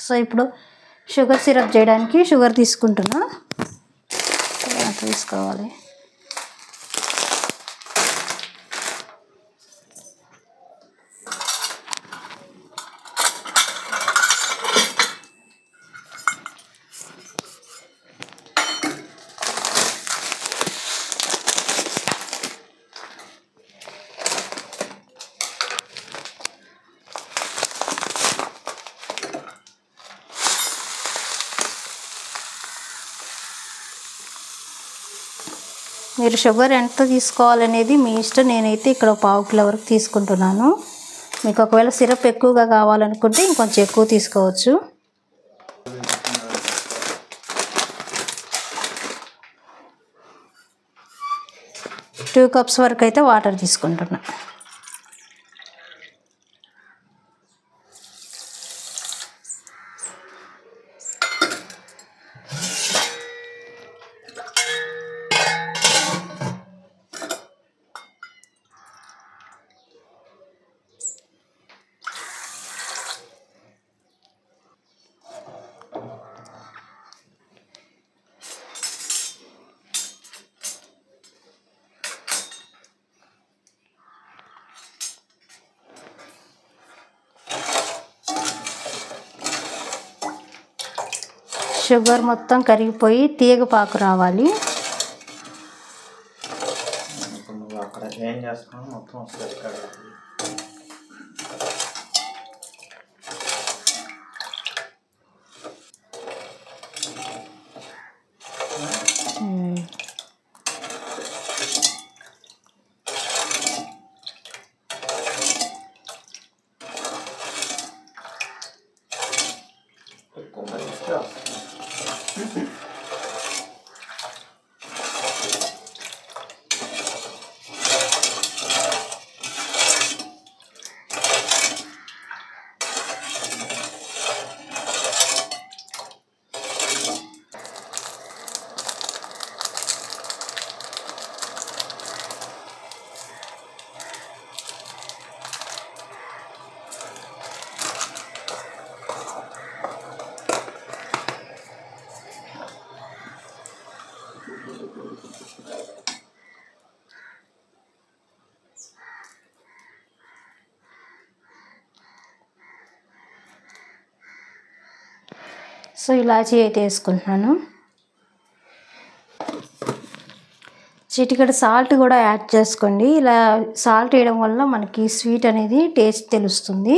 So ఇప్పుడు sugar syrup చేయడానికి sugar తీసుకుంటున్నా. తీసుకోవాలి. మీరు షుగర్ ఎంత తీసుకోవాలనేది మీ ఇష్టం. నేనైతే ఇక్కడ 1/2 కిలో వరకు తీసుకుంటున్నాను. మీకు ఒకవేళ సిరప్ ఎక్కువగా కావాలనుకుంటే ఇంకొంచెం ఎక్కువ తీసుకోవచ్చు. టూ కప్స్ వరకు అయితే వాటర్ తీసుకుంటున్నా. షుగర్ మొత్తం కరిగిపోయి తీగ పాకు రావాలి. సో ఇలాచీ అయితే వేసుకుంటున్నాను. చిటికెడు సాల్ట్ కూడా యాడ్ చేసుకోండి. ఇలా సాల్ట్ వేయడం వల్ల మనకి స్వీట్ అనేది టేస్ట్ తెలుస్తుంది.